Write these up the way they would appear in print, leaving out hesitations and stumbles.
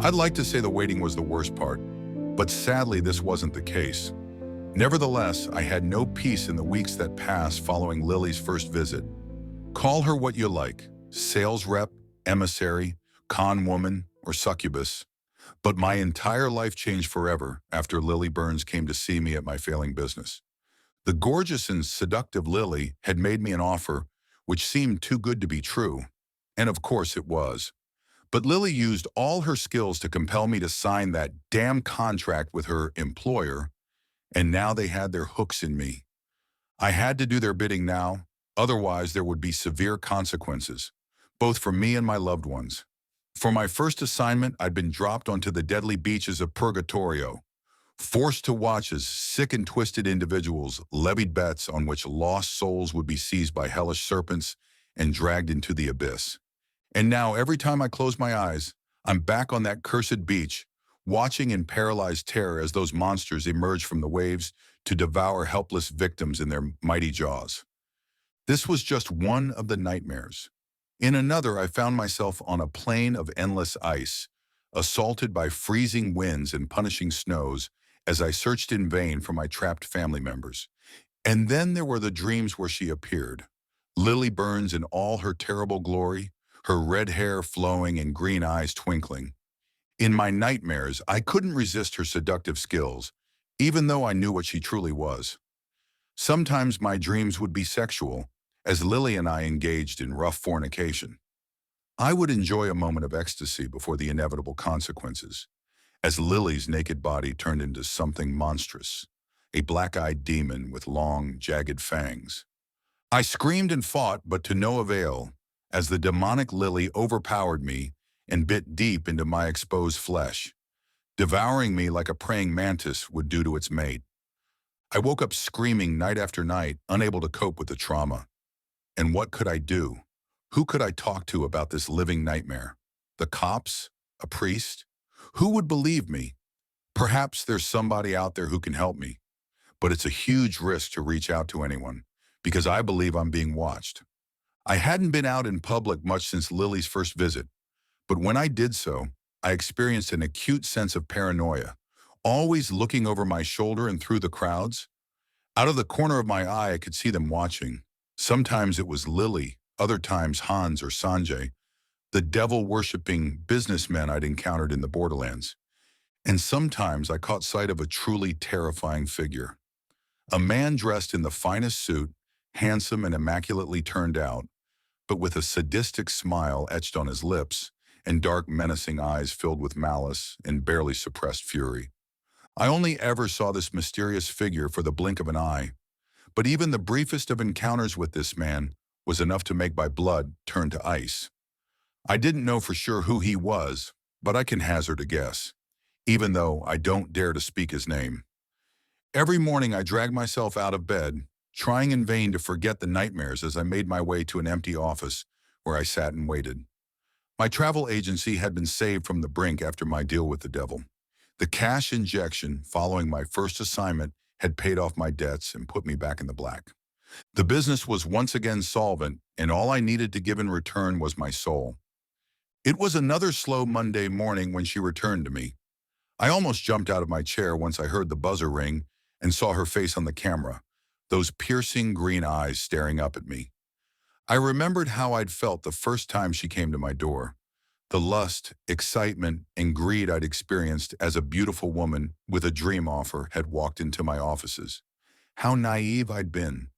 I'd like to say the waiting was the worst part, but sadly this wasn't the case. Nevertheless, I had no peace in the weeks that passed following Lily's first visit. Call her what you like, sales rep, emissary, con woman, or succubus. But my entire life changed forever after Lily Burns came to see me at my failing business. The gorgeous and seductive Lily had made me an offer which seemed too good to be true, and of course it was. But Lily used all her skills to compel me to sign that damn contract with her employer, and now they had their hooks in me. I had to do their bidding now, otherwise there would be severe consequences, both for me and my loved ones. For my first assignment, I'd been dropped onto the deadly beaches of Purgatorio, forced to watch as sick and twisted individuals levied bets on which lost souls would be seized by hellish serpents and dragged into the abyss. And now, every time I close my eyes, I'm back on that cursed beach, watching in paralyzed terror as those monsters emerge from the waves to devour helpless victims in their mighty jaws. This was just one of the nightmares. In another, I found myself on a plain of endless ice, assaulted by freezing winds and punishing snows as I searched in vain for my trapped family members. And then there were the dreams where she appeared. Lily Burns in all her terrible glory, her red hair flowing and green eyes twinkling. In my nightmares, I couldn't resist her seductive skills, even though I knew what she truly was. Sometimes my dreams would be sexual, as Lily and I engaged in rough fornication. I would enjoy a moment of ecstasy before the inevitable consequences, as Lily's naked body turned into something monstrous, a black-eyed demon with long, jagged fangs. I screamed and fought, but to no avail, as the demonic Lily overpowered me and bit deep into my exposed flesh, devouring me like a praying mantis would do to its mate. I woke up screaming night after night, unable to cope with the trauma. And what could I do? Who could I talk to about this living nightmare? The cops? A priest? Who would believe me? Perhaps there's somebody out there who can help me, but it's a huge risk to reach out to anyone, because I believe I'm being watched. I hadn't been out in public much since Lily's first visit, but when I did so, I experienced an acute sense of paranoia, always looking over my shoulder and through the crowds. Out of the corner of my eye, I could see them watching. Sometimes it was Lily, other times Hans or Sanjay, the devil-worshipping businessmen I'd encountered in the borderlands. And sometimes I caught sight of a truly terrifying figure. A man dressed in the finest suit, handsome and immaculately turned out, but with a sadistic smile etched on his lips and dark menacing eyes filled with malice and barely suppressed fury. I only ever saw this mysterious figure for the blink of an eye, but even the briefest of encounters with this man was enough to make my blood turn to ice. I didn't know for sure who he was, but I can hazard a guess, even though I don't dare to speak his name. Every morning I dragged myself out of bed, trying in vain to forget the nightmares as I made my way to an empty office where I sat and waited. My travel agency had been saved from the brink after my deal with the devil. The cash injection following my first assignment had paid off my debts and put me back in the black. The business was once again solvent, and all I needed to give in return was my soul. It was another slow Monday morning when she returned to me. I almost jumped out of my chair once I heard the buzzer ring and saw her face on the camera, those piercing green eyes staring up at me. I remembered how I'd felt the first time she came to my door. The lust, excitement, and greed I'd experienced as a beautiful woman with a dream offer had walked into my offices. How naive I'd been.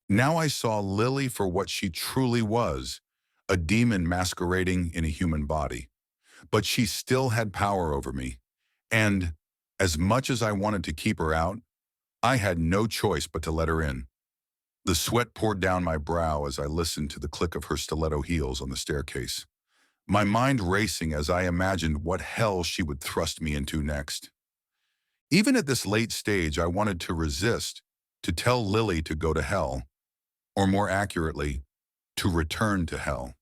Now I saw Lily for what she truly was, a demon masquerading in a human body. But she still had power over me, and as much as I wanted to keep her out, I had no choice but to let her in. The sweat poured down my brow as I listened to the click of her stiletto heels on the staircase, my mind racing as I imagined what hell she would thrust me into next. Even at this late stage, I wanted to resist, to tell Lily to go to hell, or more accurately, to return to hell.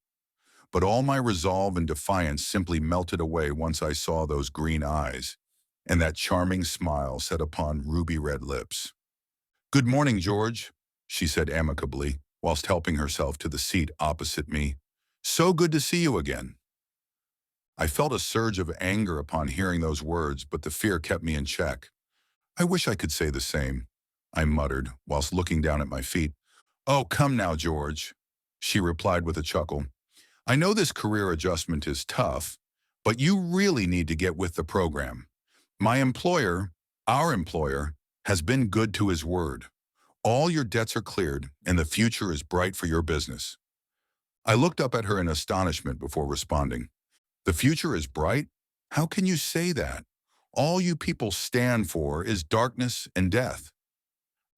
But all my resolve and defiance simply melted away once I saw those green eyes and that charming smile set upon ruby-red lips. "Good morning, George," she said amicably, whilst helping herself to the seat opposite me. "So good to see you again." I felt a surge of anger upon hearing those words, but the fear kept me in check. I wish I could say the same, I muttered, whilst looking down at my feet. Oh, come now, George, she replied with a chuckle. I know this career adjustment is tough, but you really need to get with the program. My employer, our employer, has been good to his word. All your debts are cleared, and the future is bright for your business. I looked up at her in astonishment before responding. The future is bright? How can you say that? All you people stand for is darkness and death.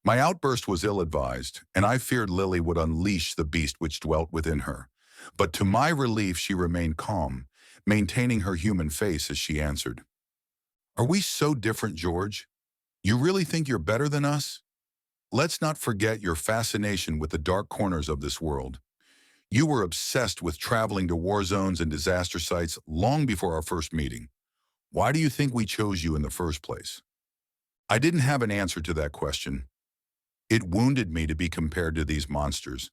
My outburst was ill-advised, and I feared Lily would unleash the beast which dwelt within her. But to my relief, she remained calm, maintaining her human face as she answered. Are we so different, George? You really think you're better than us? Let's not forget your fascination with the dark corners of this world. You were obsessed with traveling to war zones and disaster sites long before our first meeting. Why do you think we chose you in the first place? I didn't have an answer to that question. It wounded me to be compared to these monsters.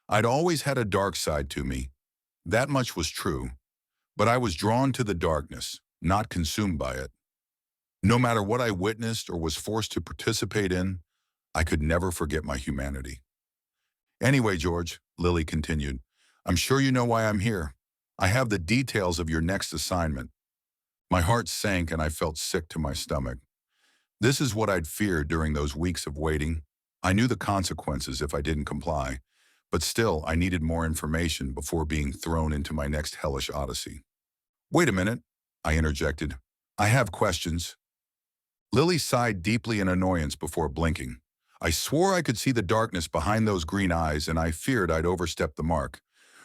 I'd always had a dark side to me. That much was true. But I was drawn to the darkness, not consumed by it. No matter what I witnessed or was forced to participate in, I could never forget my humanity. Anyway, George, Lily continued, I'm sure you know why I'm here. I have the details of your next assignment. My heart sank and I felt sick to my stomach. This is what I'd feared during those weeks of waiting. I knew the consequences if I didn't comply, but still I needed more information before being thrown into my next hellish odyssey. Wait a minute, I interjected. I have questions. Lily sighed deeply in annoyance before blinking. I swore I could see the darkness behind those green eyes, and I feared I'd overstepped the mark.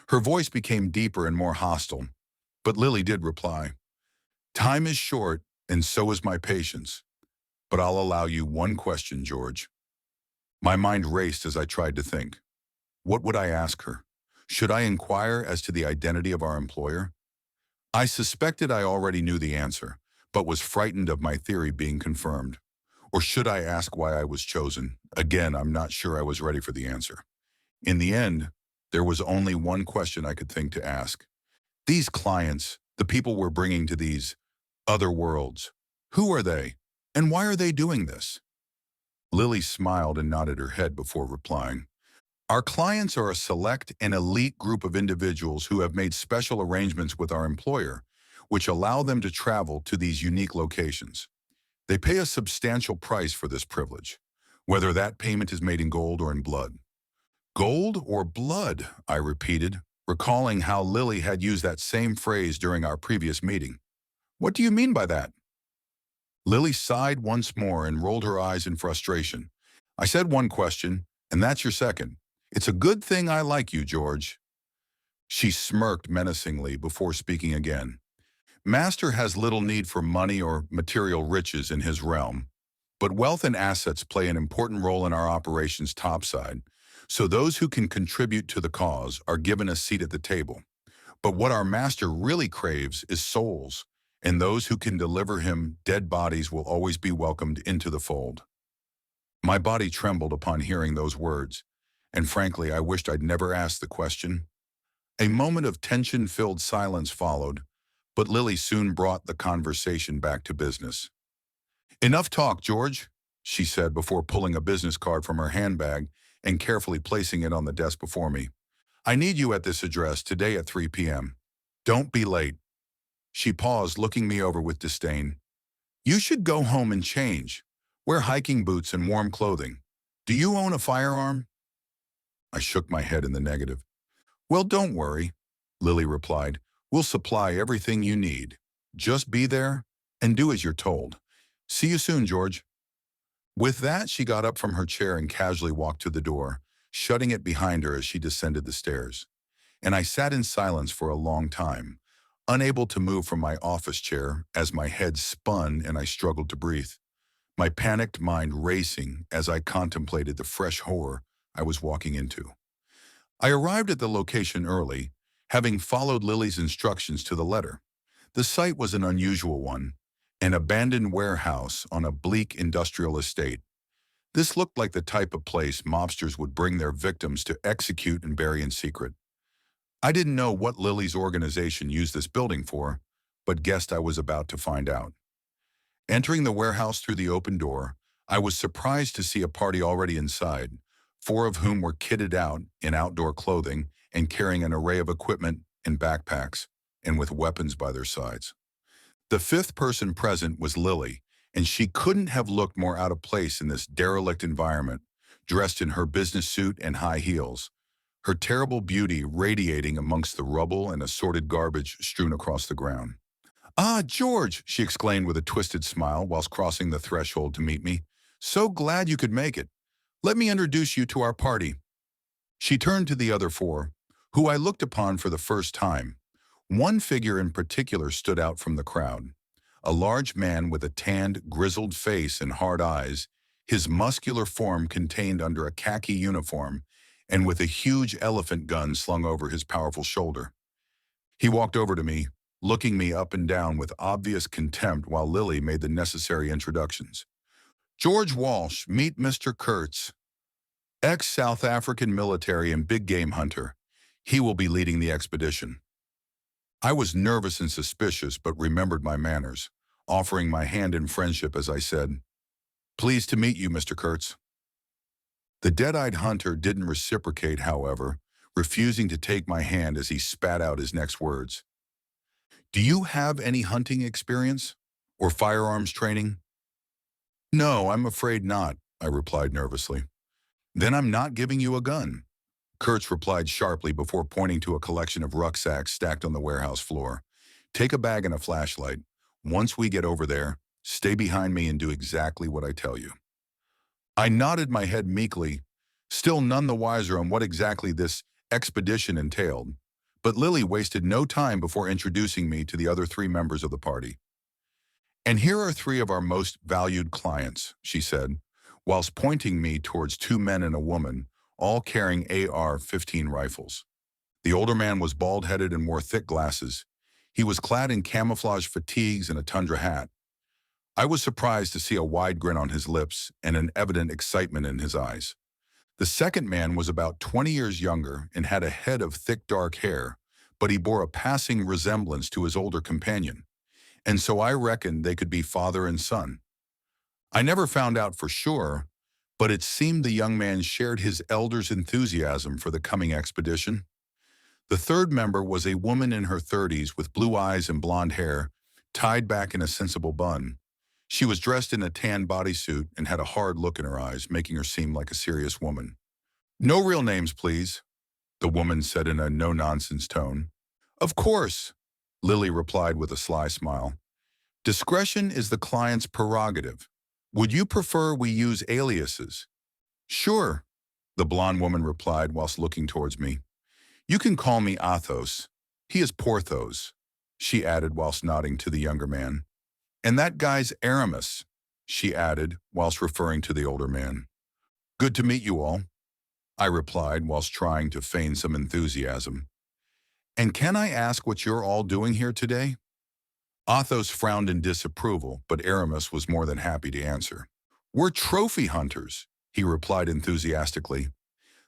Her voice became deeper and more hostile, but Lily did reply. Time is short, and so is my patience. But I'll allow you one question, George. My mind raced as I tried to think. What would I ask her? Should I inquire as to the identity of our employer? I suspected I already knew the answer, but was frightened of my theory being confirmed. Or should I ask why I was chosen? Again, I'm not sure I was ready for the answer. In the end, there was only one question I could think to ask. These clients, the people we're bringing to these other worlds, who are they, and why are they doing this? Lily smiled and nodded her head before replying. Our clients are a select and elite group of individuals who have made special arrangements with our employer, which allow them to travel to these unique locations. They pay a substantial price for this privilege, whether that payment is made in gold or in blood. Gold or blood, I repeated, recalling how Lily had used that same phrase during our previous meeting. What do you mean by that? Lily sighed once more and rolled her eyes in frustration. I said one question, and that's your second. It's a good thing I like you, George. She smirked menacingly before speaking again. Master has little need for money or material riches in his realm, but wealth and assets play an important role in our operations topside, so those who can contribute to the cause are given a seat at the table. But what our master really craves is souls, and those who can deliver him dead bodies will always be welcomed into the fold. My body trembled upon hearing those words, and frankly, I wished I'd never asked the question. A moment of tension-filled silence followed, but Lily soon brought the conversation back to business. Enough talk, George, she said before pulling a business card from her handbag and carefully placing it on the desk before me. I need you at this address today at 3 p.m. Don't be late. She paused, looking me over with disdain. You should go home and change. Wear hiking boots and warm clothing. Do you own a firearm? I shook my head in the negative. Well, don't worry, Lily replied. We'll supply everything you need. Just be there and do as you're told. See you soon, George. With that, she got up from her chair and casually walked to the door, shutting it behind her as she descended the stairs. And I sat in silence for a long time, unable to move from my office chair as my head spun and I struggled to breathe, my panicked mind racing as I contemplated the fresh horror I was walking into. I arrived at the location early, having followed Lily's instructions to the letter. The site was an unusual one, an abandoned warehouse on a bleak industrial estate. This looked like the type of place mobsters would bring their victims to execute and bury in secret. I didn't know what Lily's organization used this building for, but guessed I was about to find out. Entering the warehouse through the open door, I was surprised to see a party already inside, four of whom were kitted out in outdoor clothing and carrying an array of equipment in backpacks and with weapons by their sides. The fifth person present was Lily, and she couldn't have looked more out of place in this derelict environment, dressed in her business suit and high heels, her terrible beauty radiating amongst the rubble and assorted garbage strewn across the ground. "Ah, George," she exclaimed with a twisted smile whilst crossing the threshold to meet me. "So glad you could make it. Let me introduce you to our party." She turned to the other four, who I looked upon for the first time. One figure in particular stood out from the crowd. A large man with a tanned, grizzled face and hard eyes, his muscular form contained under a khaki uniform, and with a huge elephant gun slung over his powerful shoulder. He walked over to me, looking me up and down with obvious contempt while Lily made the necessary introductions. "George Walsh, meet Mr. Kurtz, ex-South African military and big game hunter. He will be leading the expedition." I was nervous and suspicious, but remembered my manners, offering my hand in friendship as I said, "Pleased to meet you, Mr. Kurtz." The dead-eyed hunter didn't reciprocate, however, refusing to take my hand as he spat out his next words. "Do you have any hunting experience or firearms training?" "No, I'm afraid not," I replied nervously. "Then I'm not giving you a gun," Kurtz replied sharply before pointing to a collection of rucksacks stacked on the warehouse floor. "Take a bag and a flashlight. Once we get over there, stay behind me and do exactly what I tell you." I nodded my head meekly, still none the wiser on what exactly this expedition entailed, but Lily wasted no time before introducing me to the other three members of the party. "And here are three of our most valued clients," she said, whilst pointing me towards two men and a woman, all carrying AR-15 rifles. The older man was bald-headed and wore thick glasses. He was clad in camouflage fatigues and a tundra hat. I was surprised to see a wide grin on his lips and an evident excitement in his eyes. The second man was about 20 years younger and had a head of thick dark hair, but he bore a passing resemblance to his older companion, and so I reckoned they could be father and son. I never found out for sure, but it seemed the young man shared his elder's enthusiasm for the coming expedition. The third member was a woman in her 30s with blue eyes and blonde hair, tied back in a sensible bun. She was dressed in a tan bodysuit and had a hard look in her eyes, making her seem like a serious woman. "No real names, please," the woman said in a no-nonsense tone. "Of course," Lily replied with a sly smile. "Discretion is the client's prerogative. Would you prefer we use aliases?" "Sure," the blonde woman replied whilst looking towards me. "You can call me Athos. He is Porthos," she added whilst nodding to the younger man. "And that guy's Aramis," she added whilst referring to the older man. "Good to meet you all," I replied whilst trying to feign some enthusiasm. "And can I ask what you're all doing here today?" Athos frowned in disapproval, but Aramis was more than happy to answer. "We're trophy hunters," he replied enthusiastically.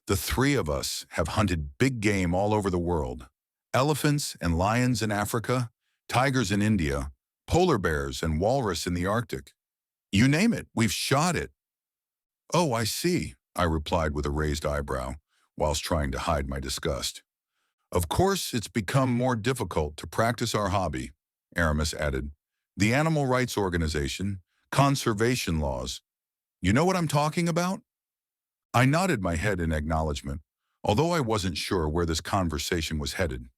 "The three of us have hunted big game all over the world. Elephants and lions in Africa, tigers in India, polar bears and walrus in the Arctic. You name it, we've shot it." "Oh, I see," I replied with a raised eyebrow, whilst trying to hide my disgust. "Of course, it's become more difficult to practice our hobby," Aramis added. "The animal rights organization, conservation laws. You know what I'm talking about?" I nodded my head in acknowledgement, although I wasn't sure where this conversation was headed.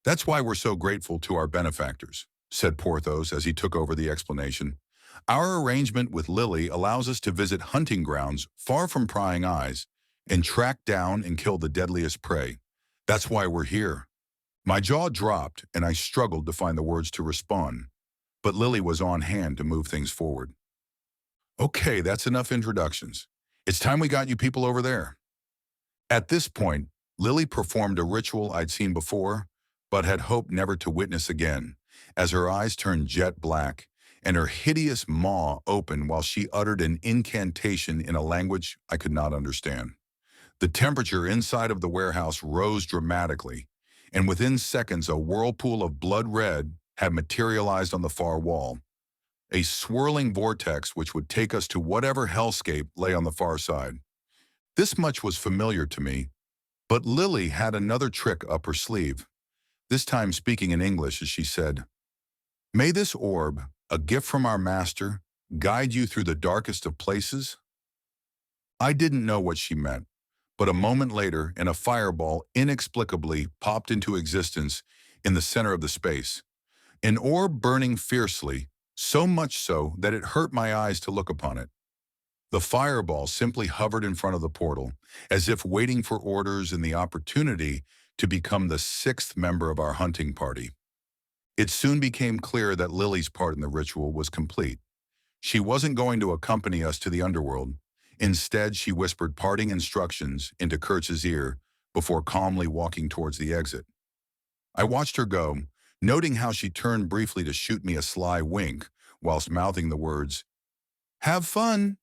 "That's why we're so grateful to our benefactors," said Porthos as he took over the explanation. "Our arrangement with Lily allows us to visit hunting grounds far from prying eyes and track down and kill the deadliest prey. That's why we're here." My jaw dropped and I struggled to find the words to respond, but Lily was on hand to move things forward. "Okay, that's enough introductions. It's time we got you people over there." At this point, Lily performed a ritual I'd seen before, but had hoped never to witness again, as her eyes turned jet black and her hideous maw opened while she uttered an incantation in a language I could not understand. The temperature inside of the warehouse rose dramatically, and within seconds a whirlpool of blood red, had materialized on the far wall, a swirling vortex which would take us to whatever hellscape lay on the far side. This much was familiar to me, but Lily had another trick up her sleeve, this time speaking in English as she said, "May this orb, a gift from our master, guide you through the darkest of places?" I didn't know what she meant, but a moment later, a fireball inexplicably popped into existence in the center of the space. An orb burning fiercely, so much so that it hurt my eyes to look upon it. The fireball simply hovered in front of the portal, as if waiting for orders and the opportunity to become the sixth member of our hunting party. It soon became clear that Lily's part in the ritual was complete. She wasn't going to accompany us to the underworld. Instead, she whispered parting instructions into Kurtz's ear before calmly walking towards the exit. I watched her go, noting how she turned briefly to shoot me a sly wink whilst mouthing the words, "Have fun."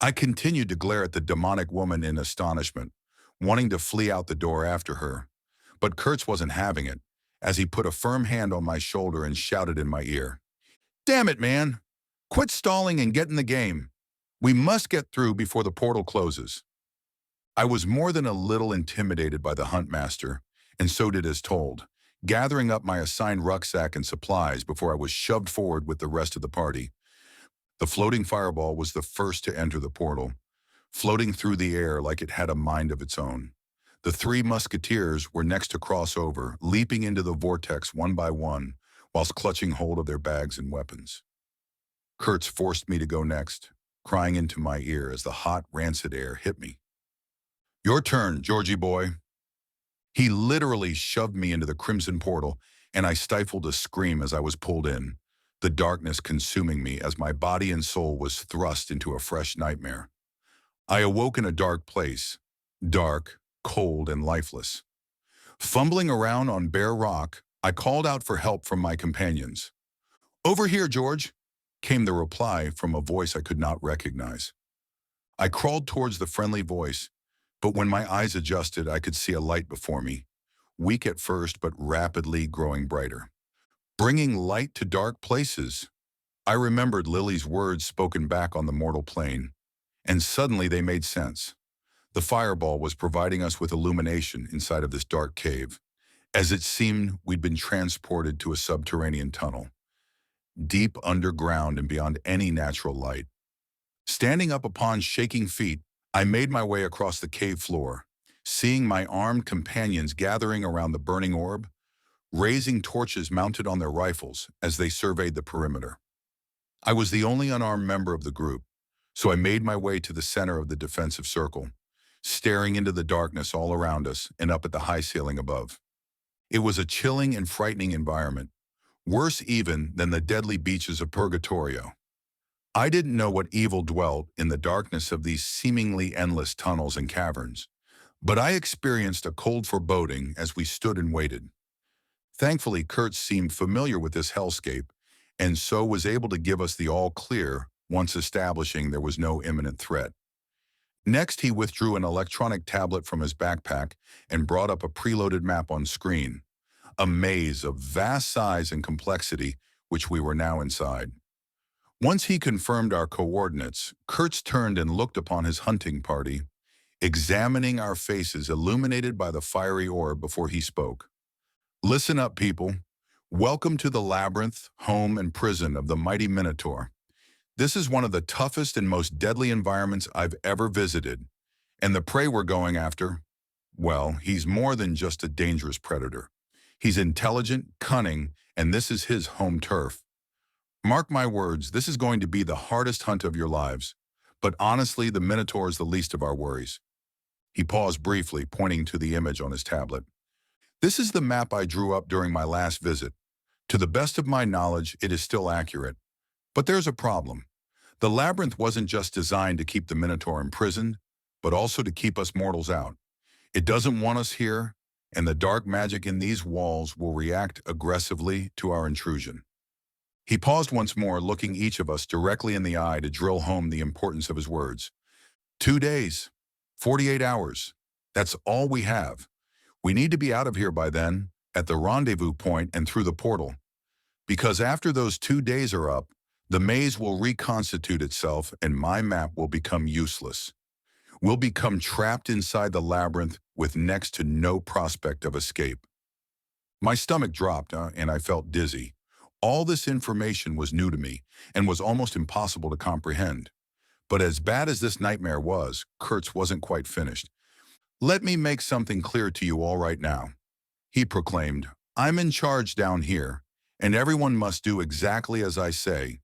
I continued to glare at the demonic woman in astonishment, wanting to flee out the door after her. But Kurtz wasn't having it, as he put a firm hand on my shoulder and shouted in my ear, "Damn it, man! Quit stalling and get in the game. We must get through before the portal closes." I was more than a little intimidated by the huntmaster, and so did as told, gathering up my assigned rucksack and supplies before I was shoved forward with the rest of the party. The floating fireball was the first to enter the portal, floating through the air like it had a mind of its own. The three musketeers were next to cross over, leaping into the vortex one by one, whilst clutching hold of their bags and weapons. Kurtz forced me to go next, crying into my ear as the hot, rancid air hit me. "Your turn, Georgie boy." He literally shoved me into the crimson portal, and I stifled a scream as I was pulled in, the darkness consuming me as my body and soul was thrust into a fresh nightmare. I awoke in a dark place, dark, cold, and lifeless. Fumbling around on bare rock, I called out for help from my companions. "Over here, George," came the reply from a voice I could not recognize. I crawled towards the friendly voice, but when my eyes adjusted, I could see a light before me, weak at first but rapidly growing brighter. Bringing light to dark places. I remembered Lily's words spoken back on the mortal plane, and suddenly they made sense. The fireball was providing us with illumination inside of this dark cave, as it seemed we'd been transported to a subterranean tunnel, deep underground and beyond any natural light. Standing up upon shaking feet, I made my way across the cave floor, seeing my armed companions gathering around the burning orb, raising torches mounted on their rifles as they surveyed the perimeter. I was the only unarmed member of the group, so I made my way to the center of the defensive circle, staring into the darkness all around us and up at the high ceiling above. It was a chilling and frightening environment, worse even than the deadly beaches of Purgatorio. I didn't know what evil dwelt in the darkness of these seemingly endless tunnels and caverns, but I experienced a cold foreboding as we stood and waited. Thankfully, Kurtz seemed familiar with this hellscape, and so was able to give us the all-clear once establishing there was no imminent threat. Next, he withdrew an electronic tablet from his backpack and brought up a preloaded map on screen, a maze of vast size and complexity which we were now inside. Once he confirmed our coordinates, Kurtz turned and looked upon his hunting party, examining our faces illuminated by the fiery orb before he spoke. "Listen up, people. Welcome to the Labyrinth, home and prison of the mighty Minotaur. This is one of the toughest and most deadly environments I've ever visited, and the prey we're going after, well, he's more than just a dangerous predator. He's intelligent, cunning, and this is his home turf. Mark my words, this is going to be the hardest hunt of your lives, but honestly, the Minotaur is the least of our worries." He paused briefly, pointing to the image on his tablet. "This is the map I drew up during my last visit. To the best of my knowledge, it is still accurate. But there's a problem. The Labyrinth wasn't just designed to keep the Minotaur imprisoned, but also to keep us mortals out. It doesn't want us here, and the dark magic in these walls will react aggressively to our intrusion." He paused once more, looking each of us directly in the eye to drill home the importance of his words. 2 days, 48 hours. That's all we have. We need to be out of here by then, at the rendezvous point and through the portal. Because after those 2 days are up, the maze will reconstitute itself and my map will become useless. We'll become trapped inside the labyrinth with next to no prospect of escape. My stomach dropped and I felt dizzy. All this information was new to me and was almost impossible to comprehend. But as bad as this nightmare was, Kurtz wasn't quite finished. "Let me make something clear to you all right now," he proclaimed. "I'm in charge down here, and everyone must do exactly as I say.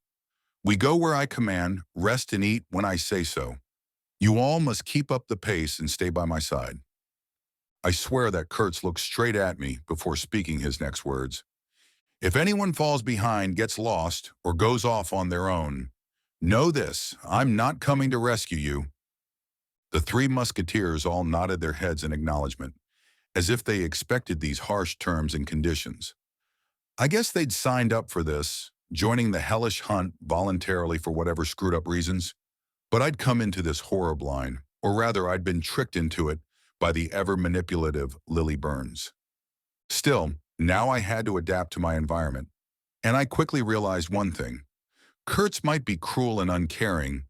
We go where I command, rest and eat when I say so. You all must keep up the pace and stay by my side." I swear that Kurtz looked straight at me before speaking his next words. "If anyone falls behind, gets lost, or goes off on their own, know this, I'm not coming to rescue you." The three musketeers all nodded their heads in acknowledgement, as if they expected these harsh terms and conditions. I guess they'd signed up for this, joining the hellish hunt voluntarily for whatever screwed up reasons. But I'd come into this horror blind, or rather I'd been tricked into it by the ever-manipulative Lily Burns. Still, now I had to adapt to my environment, and I quickly realized one thing. Kurtz might be cruel and uncaring,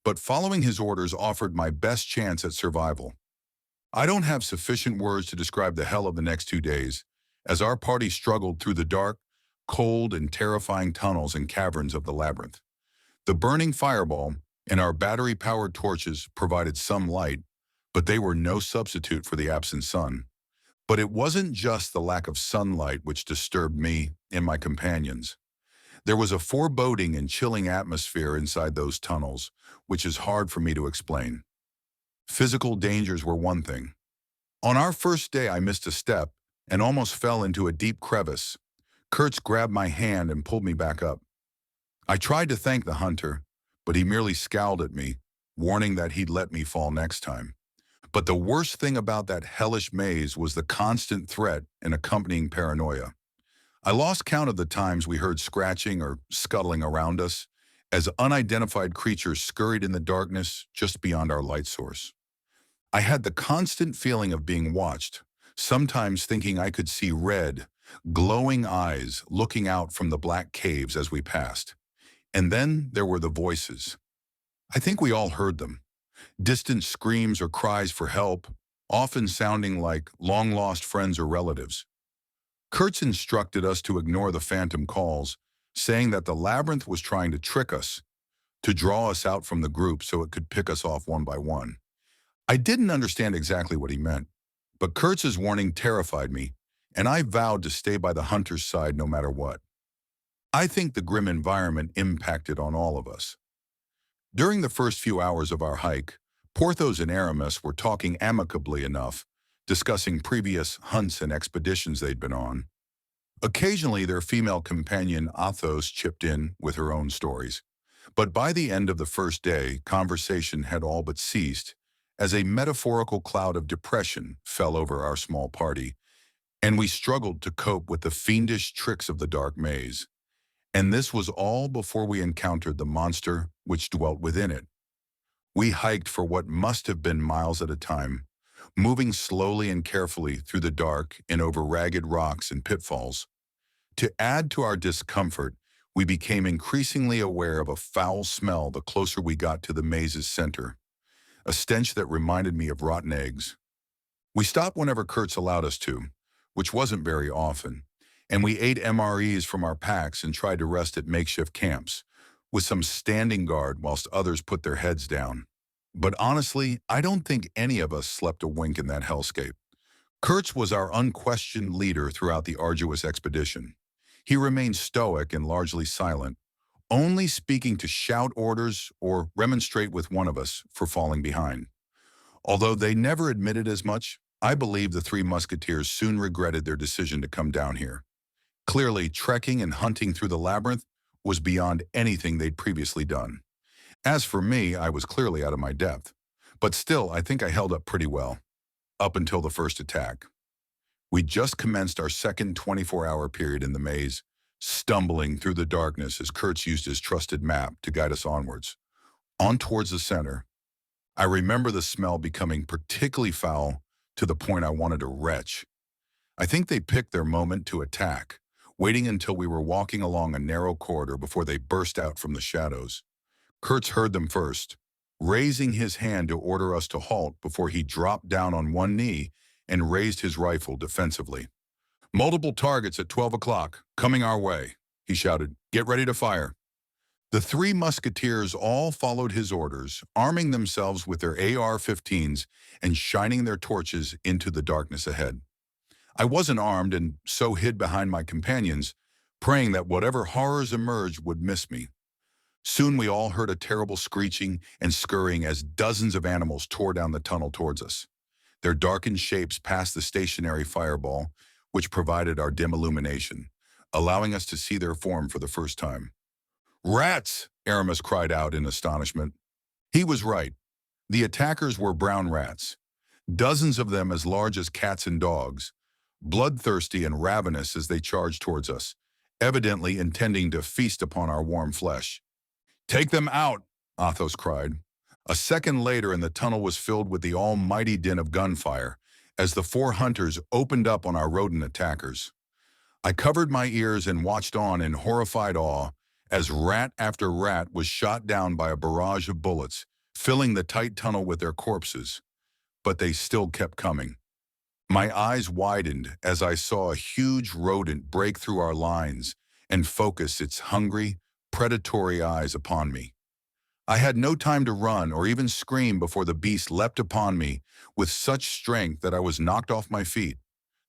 but following his orders offered my best chance at survival. I don't have sufficient words to describe the hell of the next 2 days, as our party struggled through the dark, cold, and terrifying tunnels and caverns of the labyrinth. The burning fireball and our battery-powered torches provided some light, but they were no substitute for the absent sun. But it wasn't just the lack of sunlight which disturbed me and my companions. There was a foreboding and chilling atmosphere inside those tunnels, which is hard for me to explain. Physical dangers were one thing. On our first day, I missed a step and almost fell into a deep crevice. Kurtz grabbed my hand and pulled me back up. I tried to thank the hunter, but he merely scowled at me, warning that he'd let me fall next time. But the worst thing about that hellish maze was the constant threat and accompanying paranoia. I lost count of the times we heard scratching or scuttling around us, as unidentified creatures scurried in the darkness just beyond our light source. I had the constant feeling of being watched, sometimes thinking I could see red, glowing eyes looking out from the black caves as we passed. And then there were the voices. I think we all heard them. Distant screams or cries for help, often sounding like long-lost friends or relatives. Kurtz instructed us to ignore the phantom calls, saying that the labyrinth was trying to trick us, to draw us out from the group so it could pick us off one by one. I didn't understand exactly what he meant, but Kurtz's warning terrified me, and I vowed to stay by the hunter's side no matter what. I think the grim environment impacted on all of us. During the first few hours of our hike, Porthos and Aramis were talking amicably enough, discussing previous hunts and expeditions they'd been on. Occasionally, their female companion Athos chipped in with her own stories. But by the end of the first day, conversation had all but ceased, as a metaphorical cloud of depression fell over our small party, and we struggled to cope with the fiendish tricks of the dark maze. And this was all before we encountered the monster which dwelt within it. We hiked for what must have been miles at a time, moving slowly and carefully through the dark and over ragged rocks and pitfalls. To add to our discomfort, we became increasingly aware of a foul smell the closer we got to the maze's center, a stench that reminded me of rotten eggs. We stopped whenever Kurtz allowed us to, which wasn't very often, and we ate MREs from our packs and tried to rest at makeshift camps, with some standing guard whilst others put their heads down. But honestly, I don't think any of us slept a wink in that hellscape. Kurtz was our unquestioned leader throughout the arduous expedition. He remained stoic and largely silent, only speaking to shout orders or remonstrate with one of us for falling behind. Although they never admitted as much, I believe the three musketeers soon regretted their decision to come down here. Clearly, trekking and hunting through the labyrinth was beyond anything they'd previously done. As for me, I was clearly out of my depth, but still I think I held up pretty well, up until the first attack. We just commenced our second 24-hour period in the maze, stumbling through the darkness as Kurtz used his trusted map to guide us onwards, on towards the center. I remember the smell becoming particularly foul to the point I wanted to retch. I think they picked their moment to attack, waiting until we were walking along a narrow corridor before they burst out from the shadows. Kurtz heard them first, raising his hand to order us to halt before he dropped down on one knee and raised his rifle defensively. "Multiple targets at 12 o'clock, coming our way," he shouted. "Get ready to fire." The three musketeers all followed his orders, arming themselves with their AR-15s and shining their torches into the darkness ahead. I wasn't armed and so hid behind my companions, praying that whatever horrors emerged would miss me. Soon we all heard a terrible screeching and scurrying as dozens of animals tore down the tunnel towards us. Their darkened shapes passed the stationary fireball, which provided our dim illumination, allowing us to see their form for the first time. "Rats!" Aramis cried out in astonishment. He was right. The attackers were brown rats, dozens of them as large as cats and dogs, bloodthirsty and ravenous as they charged towards us, evidently intending to feast upon our warm flesh. "Take them out!" Athos cried. A second later and the tunnel was filled with the almighty din of gunfire as the four hunters opened up on our rodent attackers. I covered my ears and watched on in horrified awe as rat after rat was shot down by a barrage of bullets, filling the tight tunnel with their corpses. But they still kept coming. My eyes widened as I saw a huge rodent break through our lines and focus its hungry, predatory eyes upon me. I had no time to run or even scream before the beast leapt upon me with such strength that I was knocked off my feet.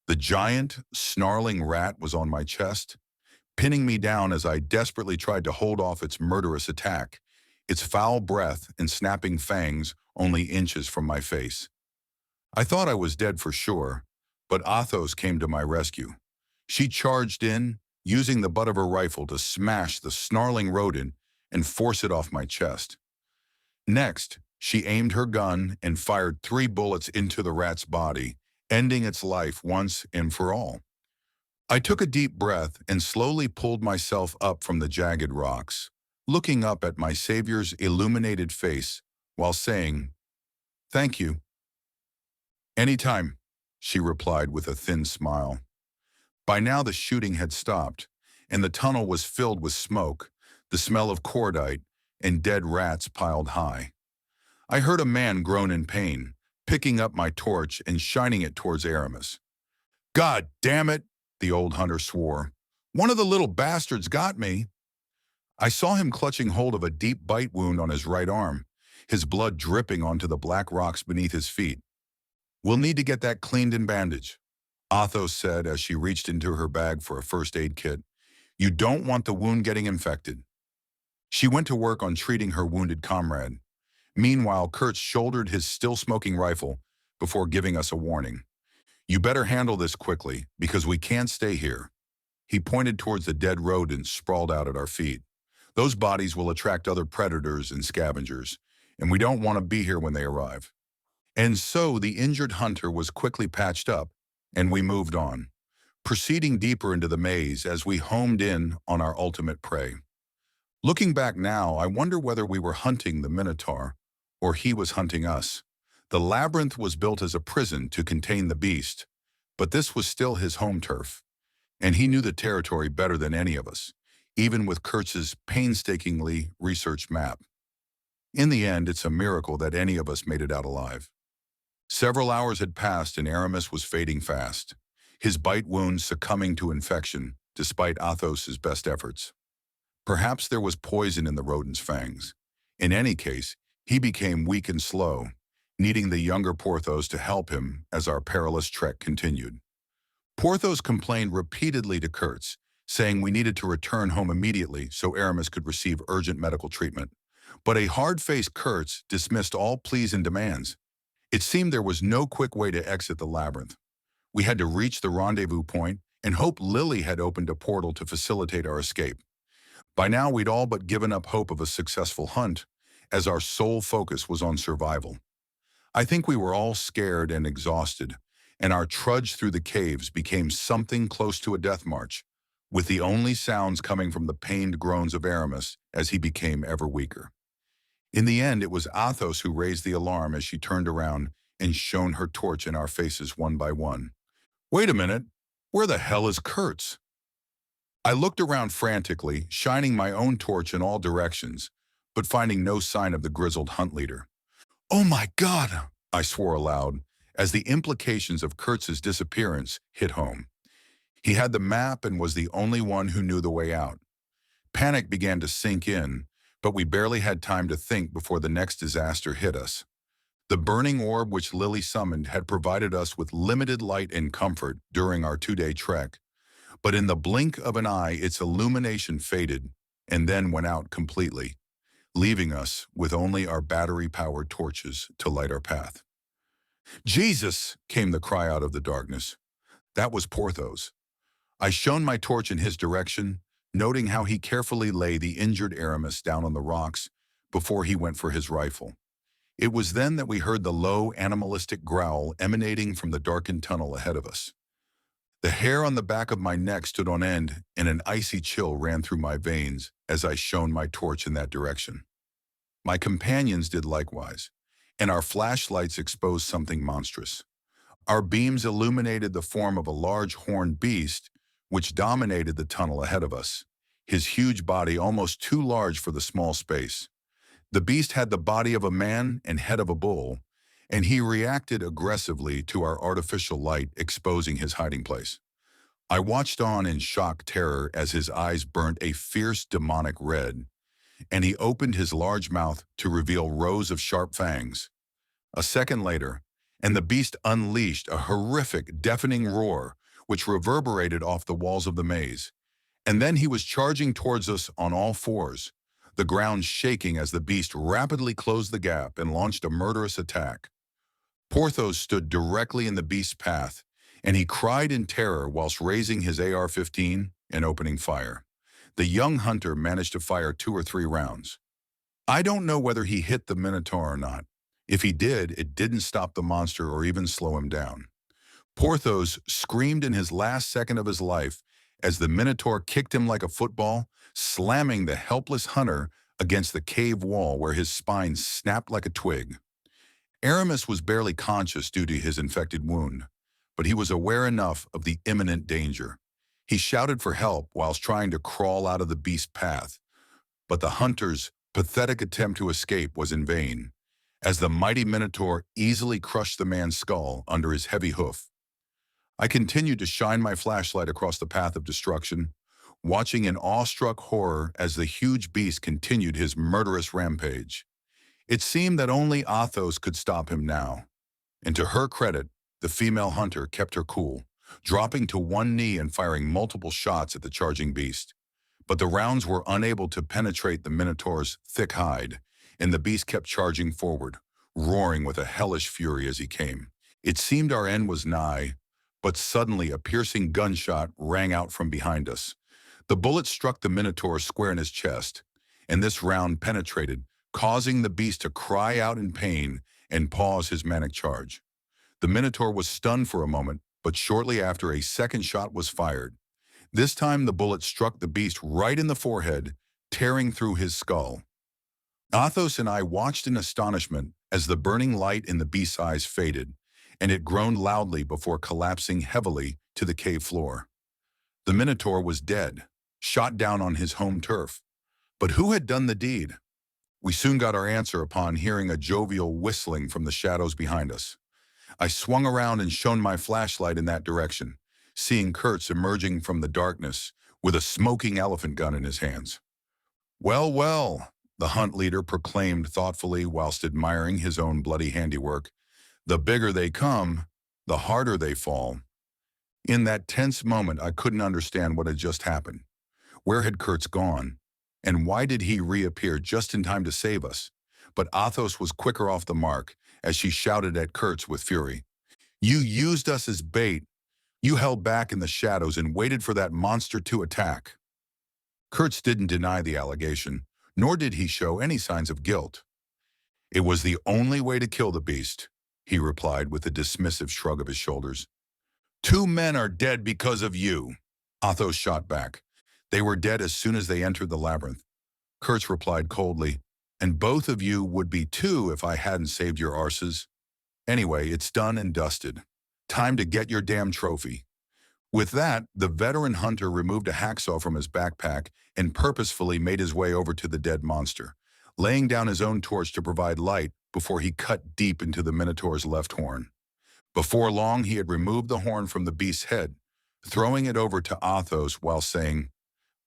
The giant, snarling rat was on my chest, pinning me down as I desperately tried to hold off its murderous attack, its foul breath and snapping fangs only inches from my face. I thought I was dead for sure, but Athos came to my rescue. She charged in, using the butt of her rifle to smash the snarling rodent and force it off my chest. Next, she aimed her gun and fired 3 bullets into the rat's body, ending its life once and for all. I took a deep breath and slowly pulled myself up from the jagged rocks, looking up at my savior's illuminated face while saying, "Thank you." "Anytime," she replied with a thin smile. By now the shooting had stopped, and the tunnel was filled with smoke, the smell of cordite, and dead rats piled high. I heard a man groan in pain, picking up my torch and shining it towards Aramis. "God damn it!" the old hunter swore. "One of the little bastards got me." I saw him clutching hold of a deep bite wound on his right arm, his blood dripping onto the black rocks beneath his feet. "We'll need to get that cleaned and bandaged," Athos said as she reached into her bag for a first aid kit. "You don't want the wound getting infected." She went to work on treating her wounded comrade. Meanwhile, Kurtz shouldered his still-smoking rifle before giving us a warning. "You better handle this quickly, because we can't stay here." He pointed towards the dead rodents sprawled out at our feet. "Those bodies will attract other predators and scavengers, and we don't want to be here when they arrive." And so the injured hunter was quickly patched up, and we moved on, proceeding deeper into the maze as we homed in on our ultimate prey. Looking back now, I wonder whether we were hunting the Minotaur, or he was hunting us. The labyrinth was built as a prison to contain the beast, but this was still his home turf, and he knew the territory better than any of us, even with Kurtz's painstakingly researched map. In the end, it's a miracle that any of us made it out alive. Several hours had passed and Aramis was fading fast, his bite wound succumbing to infection despite Athos's best efforts. Perhaps there was poison in the rodent's fangs. In any case, he became weak and slow, needing the younger Porthos to help him as our perilous trek continued. Porthos complained repeatedly to Kurtz, saying we needed to return home immediately so Aramis could receive urgent medical treatment. But a hard-faced Kurtz dismissed all pleas and demands. It seemed there was no quick way to exit the labyrinth. We had to reach the rendezvous point and hope Lily had opened a portal to facilitate our escape. By now, we'd all but given up hope of a successful hunt, as our sole focus was on survival. I think we were all scared and exhausted, and our trudge through the caves became something close to a death march, with the only sounds coming from the pained groans of Aramis as he became ever weaker. In the end, it was Athos who raised the alarm as she turned around and shone her torch in our faces one by one. "Wait a minute, where the hell is Kurtz?" I looked around frantically, shining my own torch in all directions, but finding no sign of the grizzled hunt leader. "Oh my God!" I swore aloud, as the implications of Kurtz's disappearance hit home. He had the map and was the only one who knew the way out. Panic began to sink in, but we barely had time to think before the next disaster hit us. The burning orb which Lily summoned had provided us with limited light and comfort during our 2-day trek, but in the blink of an eye its illumination faded and then went out completely, leaving us with only our battery-powered torches to light our path. "Jesus!" came the cry out of the darkness. That was Porthos. I shone my torch in his direction, noting how he carefully lay the injured Aramis down on the rocks before he went for his rifle. It was then that we heard the low, animalistic growl emanating from the darkened tunnel ahead of us. The hair on the back of my neck stood on end, and an icy chill ran through my veins as I shone my torch in that direction. My companions did likewise, and our flashlights exposed something monstrous. Our beams illuminated the form of a large horned beast which dominated the tunnel ahead of us, his huge body almost too large for the small space. The beast had the body of a man and head of a bull, and he reacted aggressively to our artificial light exposing his hiding place. I watched on in shocked terror as his eyes burnt a fierce demonic red, and he opened his large mouth to reveal rows of sharp fangs. A second later, and the beast unleashed a horrific, deafening roar which reverberated off the walls of the maze. And then he was charging towards us on all fours, the ground shaking as the beast rapidly closed the gap and launched a murderous attack. Porthos stood directly in the beast's path, and he cried in terror whilst raising his AR-15 and opening fire. The young hunter managed to fire 2 or 3 rounds. I don't know whether he hit the Minotaur or not. If he did, it didn't stop the monster or even slow him down. Porthos screamed in his last second of his life as the Minotaur kicked him like a football, slamming the helpless hunter against the cave wall where his spine snapped like a twig. Aramis was barely conscious due to his infected wound, but he was aware enough of the imminent danger. He shouted for help whilst trying to crawl out of the beast's path, but the hunter's pathetic attempt to escape was in vain, as the mighty Minotaur easily crushed the man's skull under his heavy hoof. I continued to shine my flashlight across the path of destruction, watching in awestruck horror as the huge beast continued his murderous rampage. It seemed that only Athos could stop him now, and to her credit, the female hunter kept her cool, dropping to one knee and firing multiple shots at the charging beast. But the rounds were unable to penetrate the Minotaur's thick hide, and the beast kept charging forward, roaring with a hellish fury as he came. It seemed our end was nigh, but suddenly a piercing gunshot rang out from behind us. The bullet struck the Minotaur square in his chest, and this round penetrated, causing the beast to cry out in pain and pause his manic charge. The Minotaur was stunned for a moment, but shortly after a second shot was fired. This time the bullet struck the beast right in the forehead, tearing through his skull. Athos and I watched in astonishment as the burning light in the beast's eyes faded, and it groaned loudly before collapsing heavily to the cave floor. The Minotaur was dead, shot down on his home turf. But who had done the deed? We soon got our answer upon hearing a jovial whistling from the shadows behind us. I swung around and shone my flashlight in that direction, seeing Kurtz emerging from the darkness with a smoking elephant gun in his hands. "Well, well," the hunt leader proclaimed thoughtfully whilst admiring his own bloody handiwork. "The bigger they come, the harder they fall." In that tense moment, I couldn't understand what had just happened. Where had Kurtz gone? And why did he reappear just in time to save us? But Athos was quicker off the mark as she shouted at Kurtz with fury. "You used us as bait. You held back in the shadows and waited for that monster to attack." Kurtz didn't deny the allegation, nor did he show any signs of guilt. "It was the only way to kill the beast," he replied with a dismissive shrug of his shoulders. "2 men are dead because of you," Athos shot back. "They were dead as soon as they entered the labyrinth." Kurtz replied coldly, "And both of you would be too if I hadn't saved your arses. Anyway, it's done and dusted. Time to get your damn trophy." With that, the veteran hunter removed a hacksaw from his backpack and purposefully made his way over to the dead monster, laying down his own torch to provide light before he cut deep into the Minotaur's left horn. Before long, he had removed the horn from the beast's head, throwing it over to Athos while saying,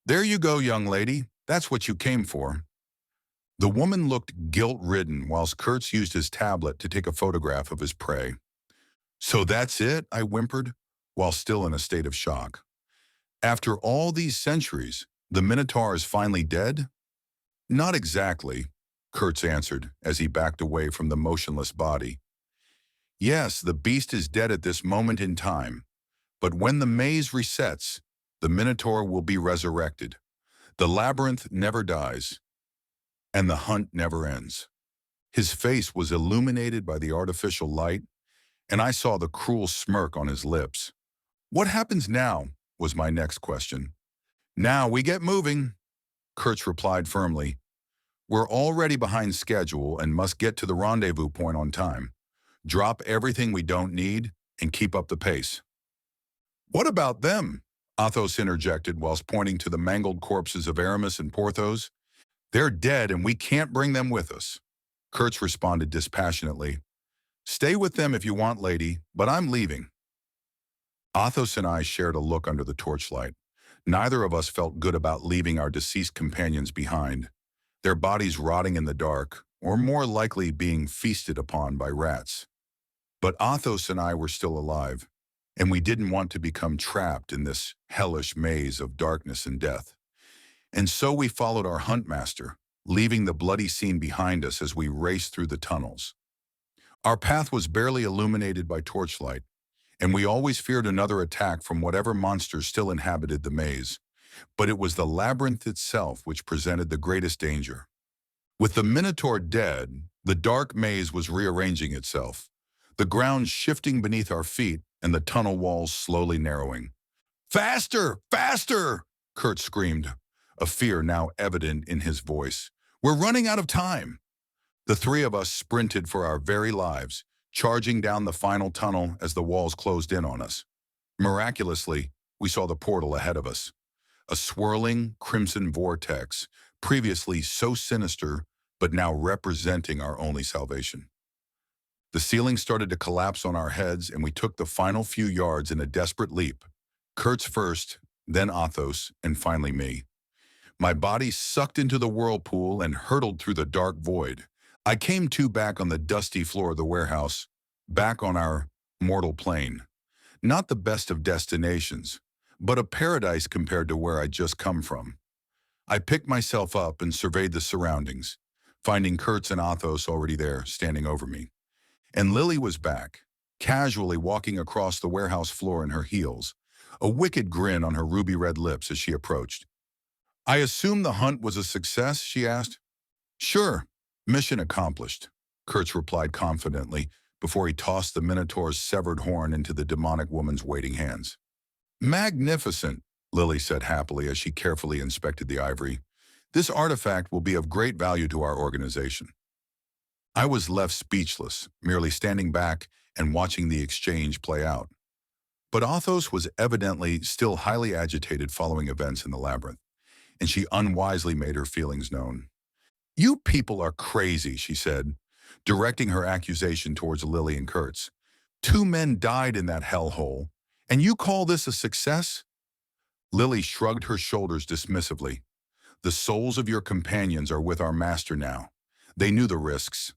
"There you go, young lady. That's what you came for." The woman looked guilt-ridden whilst Kurtz used his tablet to take a photograph of his prey. "So that's it?" I whimpered, while still in a state of shock. "After all these centuries, the Minotaur is finally dead?" "Not exactly," Kurtz answered as he backed away from the motionless body. "Yes, the beast is dead at this moment in time, but when the maze resets, the Minotaur will be resurrected. The labyrinth never dies, and the hunt never ends." His face was illuminated by the artificial light, and I saw the cruel smirk on his lips. "What happens now?" was my next question. "Now we get moving," Kurtz replied firmly. "We're already behind schedule and must get to the rendezvous point on time. Drop everything we don't need and keep up the pace." "What about them?" Athos interjected whilst pointing to the mangled corpses of Aramis and Porthos. "They're dead and we can't bring them with us." Kurtz responded dispassionately. "Stay with them if you want, lady, but I'm leaving." Athos and I shared a look under the torchlight. Neither of us felt good about leaving our deceased companions behind, their bodies rotting in the dark, or more likely being feasted upon by rats. But Athos and I were still alive, and we didn't want to become trapped in this hellish maze of darkness and death. And so we followed our huntmaster, leaving the bloody scene behind us as we raced through the tunnels. Our path was barely illuminated by torchlight, and we always feared another attack from whatever monsters still inhabited the maze. But it was the labyrinth itself which presented the greatest danger. With the Minotaur dead, the dark maze was rearranging itself, the ground shifting beneath our feet and the tunnel walls slowly narrowing. "Faster! Faster!" Kurt screamed, a fear now evident in his voice. "We're running out of time." The three of us sprinted for our very lives, charging down the final tunnel as the walls closed in on us. Miraculously, we saw the portal ahead of us, a swirling crimson vortex, previously so sinister, but now representing our only salvation. The ceiling started to collapse on our heads, and we took the final few yards in a desperate leap. Kurtz first, then Athos, and finally me. My body sucked into the whirlpool and hurtled through the dark void. I came to back on the dusty floor of the warehouse, back on our mortal plane. Not the best of destinations, but a paradise compared to where I'd just come from. I picked myself up and surveyed the surroundings, finding Kurtz and Athos already there, standing over me. And Lily was back, casually walking across the warehouse floor in her heels, a wicked grin on her ruby-red lips as she approached. "I assume the hunt was a success?" she asked. "Sure, mission accomplished," Kurtz replied confidently before he tossed the Minotaur's severed horn into the demonic woman's waiting hands. "Magnificent," Lily said happily as she carefully inspected the ivory. "This artifact will be of great value to our organization." I was left speechless, merely standing back and watching the exchange play out. But Athos was evidently still highly agitated following events in the labyrinth, and she unwisely made her feelings known. "You people are crazy," she said, directing her accusation towards Lily and Kurtz. "Two men died in that hellhole, and you call this a success?" Lily shrugged her shoulders dismissively. "The souls of your companions are with our master now. They knew the risks."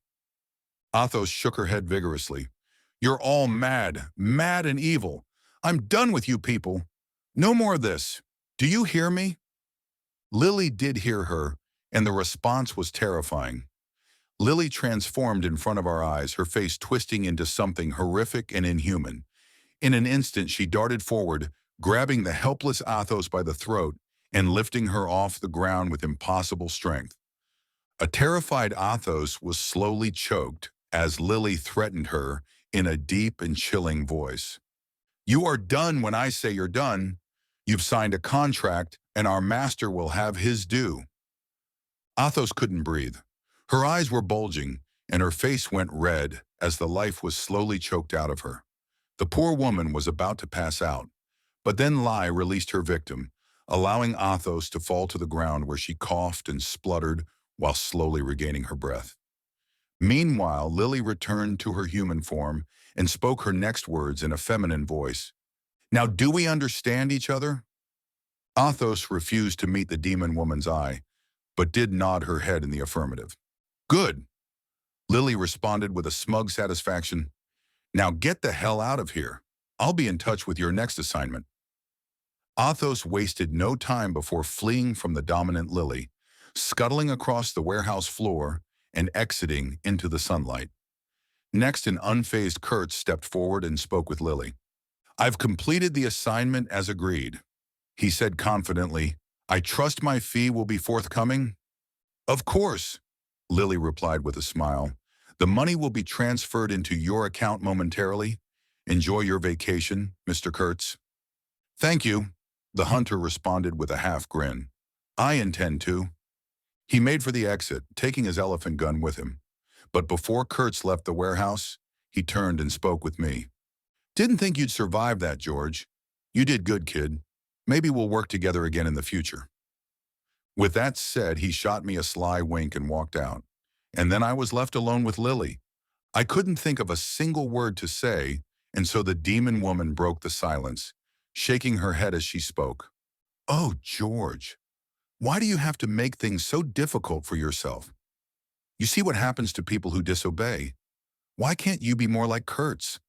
Athos shook her head vigorously. "You're all mad, mad and evil. I'm done with you people. No more of this. Do you hear me?" Lily did hear her, and the response was terrifying. Lily transformed in front of our eyes, her face twisting into something horrific and inhuman. In an instant, she darted forward, grabbing the helpless Athos by the throat and lifting her off the ground with impossible strength. A terrified Athos was slowly choked as Lily threatened her in a deep and chilling voice. "You are done when I say you're done. You've signed a contract, and our master will have his due." Athos couldn't breathe. Her eyes were bulging, and her face went red as the life was slowly choked out of her. The poor woman was about to pass out, But then Lai released her victim, allowing Athos to fall to the ground where she coughed and spluttered while slowly regaining her breath. Meanwhile, Lily returned to her human form and spoke her next words in a feminine voice. Now, do we understand each other? Athos refused to meet the demon woman's eye, but did nod her head in the affirmative. Good, Lily responded with a smug satisfaction. Now get the hell out of here. I'll be in touch with your next assignment. Athos wasted no time before fleeing from the dominant Lily, scuttling across the warehouse floor and exiting into the sunlight. Next, an unfazed Kurtz stepped forward and spoke with Lily. I've completed the assignment as agreed, he said confidently. I trust my fee will be forthcoming? Of course, Lily replied with a smile. The money will be transferred into your account momentarily. Enjoy your vacation, Mr. Kurtz. Thank you, the hunter responded with a half grin. I intend to. He made for the exit, taking his elephant gun with him. But before Kurtz left the warehouse, he turned and spoke with me. Didn't think you'd survive that, George. You did good, kid. Maybe we'll work together again in the future. With that said, he shot me a sly wink and walked out. And then I was left alone with Lily. I couldn't think of a single word to say, and so the demon woman broke the silence, shaking her head as she spoke. Oh, George, why do you have to make things so difficult for yourself? You see what happens to people who disobey. Why can't you be more like Kurtz?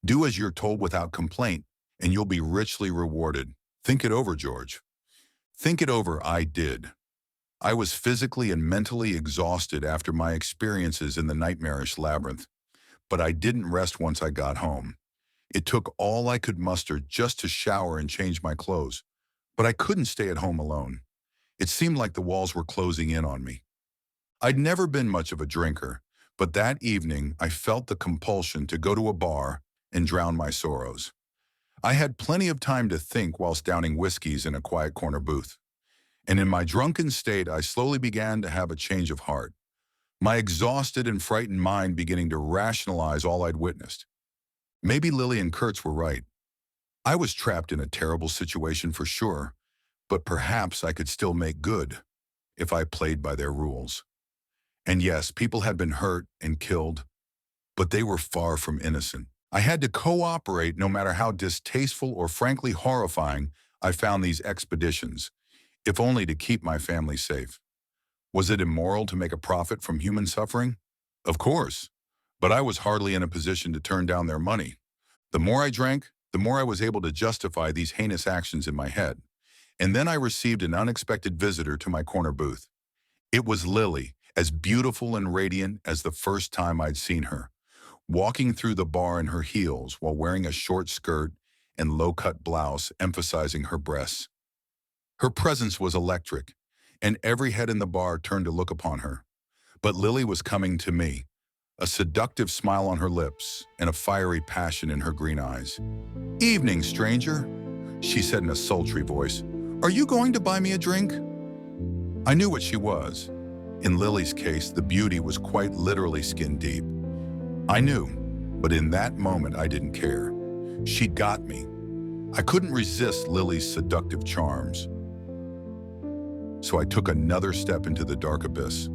Do as you're told without complaint, and you'll be richly rewarded. Think it over, George. Think it over, I did. I was physically and mentally exhausted after my experiences in the nightmarish labyrinth, but I didn't rest once I got home. It took all I could muster just to shower and change my clothes, but I couldn't stay at home alone. It seemed like the walls were closing in on me. I'd never been much of a drinker, but that evening I felt the compulsion to go to a bar and drown my sorrows. I had plenty of time to think whilst downing whiskeys in a quiet corner booth. And in my drunken state, I slowly began to have a change of heart, my exhausted and frightened mind beginning to rationalize all I'd witnessed. Maybe Lily and Kurtz were right. I was trapped in a terrible situation for sure, but perhaps I could still make good if I played by their rules. And yes, people had been hurt and killed, but they were far from innocent. I had to cooperate no matter how distasteful or frankly horrifying I found these expeditions, if only to keep my family safe. Was it immoral to make a profit from human suffering? Of course, but I was hardly in a position to turn down their money. The more I drank, the more I was able to justify these heinous actions in my head. And then I received an unexpected visitor to my corner booth. It was Lily, as beautiful and radiant as the first time I'd seen her, walking through the bar in her heels while wearing a short skirt and low-cut blouse emphasizing her breasts. Her presence was electric, and every head in the bar turned to look upon her. But Lily was coming to me, a seductive smile on her lips and a fiery passion in her green eyes. "Evening, stranger," she said in a sultry voice. "Are you going to buy me a drink?" I knew what she was. In Lily's case, the beauty was quite literally skin deep. I knew, but in that moment I didn't care. She'd got me. I couldn't resist Lily's seductive charms. So I took another step into the dark abyss.